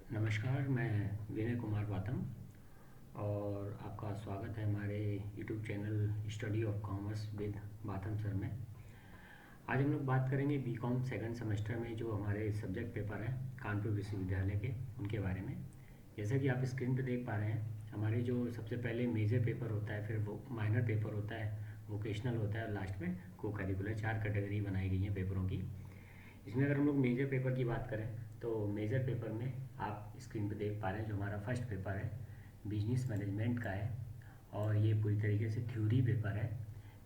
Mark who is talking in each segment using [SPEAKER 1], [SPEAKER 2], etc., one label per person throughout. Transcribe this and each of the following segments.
[SPEAKER 1] नमस्कार, मैं विनय कुमार बातम और आपका स्वागत है हमारे YouTube channel study of commerce with बातम सर में। आज हम लोग बात करेंगे बीकॉम सेकंड सेमेस्टर में जो हमारे सब्जेक्ट पेपर हैं कानपुर विश्वविद्यालय के, उनके बारे में। जैसा कि आप स्क्रीन पर देख पा रहे हैं, हमारे जो सबसे पहले मेजर पेपर होता है, फिर वो माइनर पेपर होता है, वोकेशनल होता है और लास्ट में को करिकुलर। 4 कैटेगरी बनाई गई हैं पेपरों की। इसमें अगर हम लोग मेजर पेपर की बात करें तो मेजर पेपर में आप स्क्रीन पे देख पा रहे हैं जो हमारा फर्स्ट पेपर है बिजनेस मैनेजमेंट का है और ये पूरी तरीके से थ्योरी पेपर है।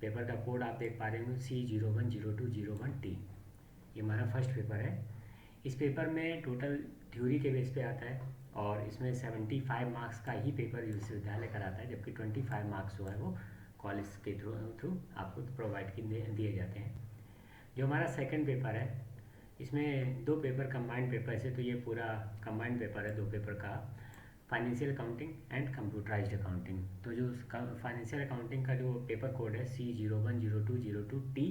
[SPEAKER 1] पेपर का कोड आप देख पा रहे हैं C010201T। ये हमारा फर्स्ट पेपर है। इस पेपर में टोटल थ्योरी के बेस पे आता है और इसमें 75 मार्क्स का ही पेपर विश्वविद्यालय कराता है, जबकि 25 मार्क्स जो है वो कॉलेज के थ्रू आपको प्रोवाइड दिए जाते हैं। जो हमारा सेकंड पेपर है, इसमें 2 पेपर कंबाइंड पेपर से, तो ये पूरा कंबाइंड पेपर है 2 पेपर का, financial accounting and computerised accounting. तो जो फाइनेंशियल अकाउंटिंग का जो पेपर कोड है C010202T,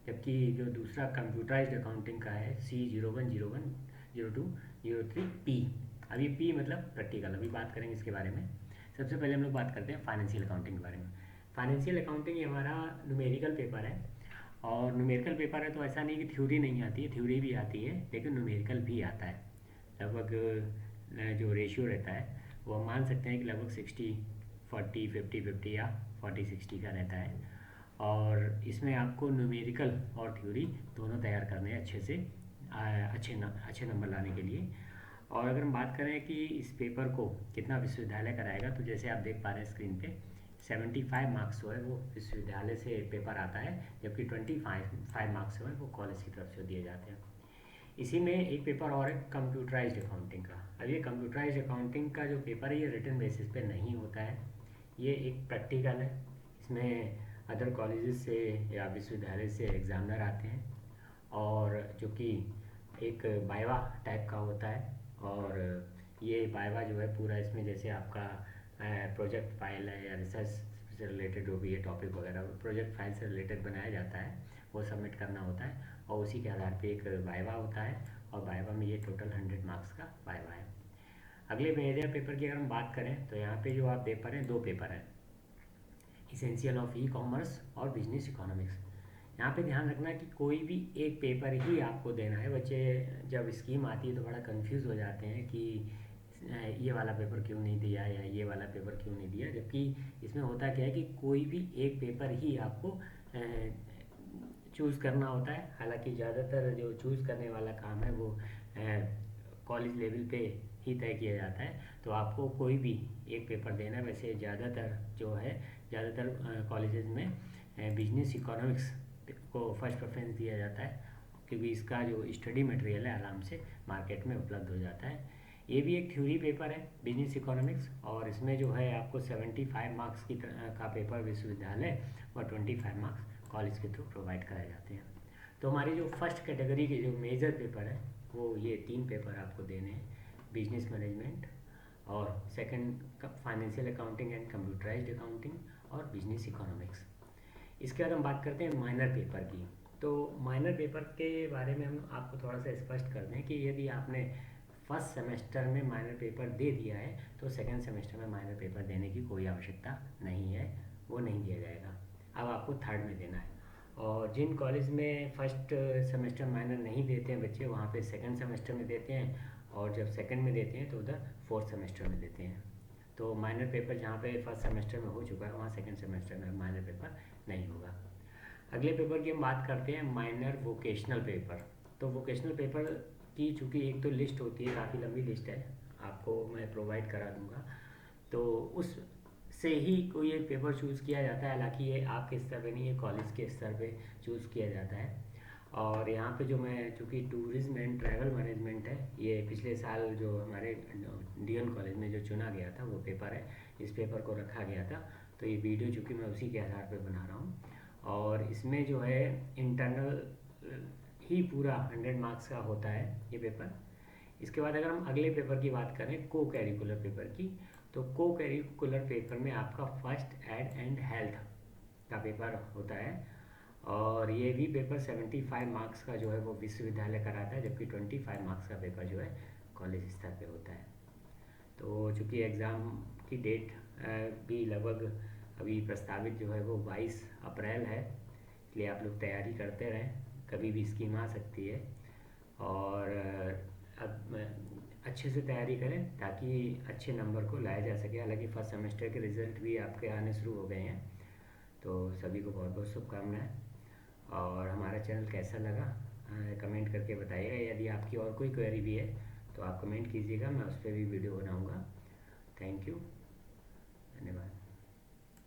[SPEAKER 1] जबकि जो दूसरा कंप्यूटराइज्ड अकाउंटिंग का है C01010203P। अभी P मतलब प्रैक्टिकल, अभी बात करेंगे इसके बारे में। सबसे पहले हम लोग बात करते हैं फाइनेंशियल अकाउंटिंग के बारे में। फाइनेंशियल अकाउंटिंग ये हमारा न्यूमेरिकल पेपर है और न्यूमेरिकल पेपर है तो ऐसा नहीं कि थ्योरी नहीं आती है, थ्योरी भी आती है, लेकिन न्यूमेरिकल भी आता है। लगभग जो रेशियो रहता है वो हम मान सकते हैं कि लगभग 60-40, 50-50 या 40-60 का रहता है। और इसमें आपको न्यूमेरिकल और थ्योरी दोनों तैयार करने हैं अच्छे से, अच्छे नंबर लाने के लिए। और अगर हम बात करें कि इस पेपर को कितना विश्वविद्यालय कराएगा, तो जैसे आप देख पा रहे हैं स्क्रीन पे 75 मार्क्स जो है वो विश्वविद्यालय से पेपर आता है, जबकि 25 मार्क्स जो है वो कॉलेज की तरफ से दिए जाते हैं। इसी में एक पेपर और है कंप्यूटराइज्ड अकाउंटिंग का। अब ये कंप्यूटराइज्ड अकाउंटिंग का जो पेपर है ये रिटन बेसिस पे नहीं होता है, ये एक प्रैक्टिकल है। इसमें अदर कॉलेजेस से या विश्वविद्यालय से एग्जामिनर आते हैं और जो कि एक वाइवा टाइप का होता है। और ये वाइवा जो है पूरा इसमें जैसे आपका प्रोजेक्ट फाइल है या रिसर्च से रिलेटेड जो भी है टॉपिक वगैरह, प्रोजेक्ट फाइल से रिलेटेड बनाया जाता है, वो सबमिट करना होता है और उसी के आधार पे एक वाइवा होता है और वाइवा में ये टोटल 100 मार्क्स का वाइवा है। अगले मेजर पेपर की अगर हम बात करें तो यहाँ पे जो आप देख पा रहे हैं 2 पेपर हैं, इसेंशियल ऑफ ई कॉमर्स और बिजनेस इकोनॉमिक्स। यहाँ पे ध्यान रखना कि कोई भी एक पेपर ही आपको देना है। बच्चे जब स्कीम आती है तो बड़ा कंफ्यूज हो जाते हैं कि ये वाला पेपर क्यों नहीं दिया या ये वाला पेपर क्यों नहीं दिया, जबकि इसमें होता क्या है कि कोई भी एक पेपर ही आपको चूज़ करना होता है। हालांकि ज़्यादातर जो चूज़ करने वाला काम है वो कॉलेज लेवल पे ही तय किया जाता है, तो आपको कोई भी एक पेपर देना है। वैसे ज़्यादातर कॉलेजेस में बिजनेस इकोनॉमिक्स को फर्स्ट प्रेफरेंस दिया जाता है, क्योंकि इसका जो स्टडी मटेरियल है आराम से मार्केट में उपलब्ध हो जाता है। ये भी एक थ्योरी पेपर है बिजनेस इकोनॉमिक्स, और इसमें जो है आपको 75 मार्क्स का पेपर विश्वविद्यालय और 25 मार्क्स कॉलेज के थ्रू प्रोवाइड कराए जाते हैं। तो हमारी जो फर्स्ट कैटेगरी के जो मेजर पेपर है वो ये 3 पेपर आपको देने हैं, बिजनेस मैनेजमेंट और second financial accounting and computerised accounting और बिजनेस इकोनॉमिक्स। इसके बाद हम बात करते हैं माइनर पेपर की। तो माइनर पेपर के बारे में हम आपको थोड़ा सा स्पष्ट कर दें कि यदि आपने फर्स्ट सेमेस्टर में माइनर पेपर दे दिया है तो सेकंड सेमेस्टर में माइनर पेपर देने की कोई आवश्यकता नहीं है, वो नहीं दिया जाएगा। अब आपको थर्ड में देना है। और जिन कॉलेज में फर्स्ट सेमेस्टर माइनर नहीं देते हैं बच्चे, वहाँ पे सेकंड सेमेस्टर में देते हैं, और जब सेकंड में देते हैं तो उधर फोर्थ सेमेस्टर में देते हैं। तो माइनर पेपर जहाँ पे फर्स्ट सेमेस्टर में हो चुका है वहाँ सेकंड सेमेस्टर में माइनर पेपर नहीं होगा। अगले पेपर की हम बात करते हैं माइनर वोकेशनल पेपर। तो वोकेशनल पेपर की चूँकि एक तो लिस्ट होती है, काफ़ी लंबी लिस्ट है, आपको मैं प्रोवाइड करा दूँगा, तो उस से ही कोई एक पेपर चूज़ किया जाता है। हालांकि ये आपके स्तर पे नहीं है, कॉलेज के स्तर पे चूज़ किया जाता है। और यहाँ पे जो मैं चूँकि टूरिज्म एंड ट्रैवल मैनेजमेंट है, ये पिछले साल जो हमारे डीएन कॉलेज में जो चुना गया था वो पेपर है, इस पेपर को रखा गया था। तो ये वीडियो चूँकि मैं उसी के आधार पर बना रहा हूँ, और इसमें जो है इंटरनल ही पूरा 100 मार्क्स का होता है ये पेपर। इसके बाद अगर हम अगले पेपर की बात करें को कैरिकुलर पेपर की, तो को करिकुलर पेपर में आपका फर्स्ट एड एंड हेल्थ का पेपर होता है, और ये भी पेपर 75 मार्क्स का जो है वो विश्वविद्यालय कराता है, जबकि 25 मार्क्स का पेपर जो है कॉलेज स्तर पे होता है। तो चूँकि एग्ज़ाम की डेट भी लगभग अभी प्रस्तावित जो है वो 22 अप्रैल है, इसलिए आप लोग तैयारी करते रहें, कभी भी स्कीम आ सकती है। और अब अच्छे से तैयारी करें ताकि अच्छे नंबर को लाया जा सके। हालांकि फर्स्ट सेमेस्टर के रिज़ल्ट भी आपके आने शुरू हो गए हैं, तो सभी को बहुत बहुत शुभकामनाएँ। और हमारा चैनल कैसा लगा कमेंट करके बताइएगा। यदि आपकी और कोई क्वेरी भी है तो आप कमेंट कीजिएगा, मैं उस पर भी वीडियो बनाऊँगा। थैंक यू, धन्यवाद।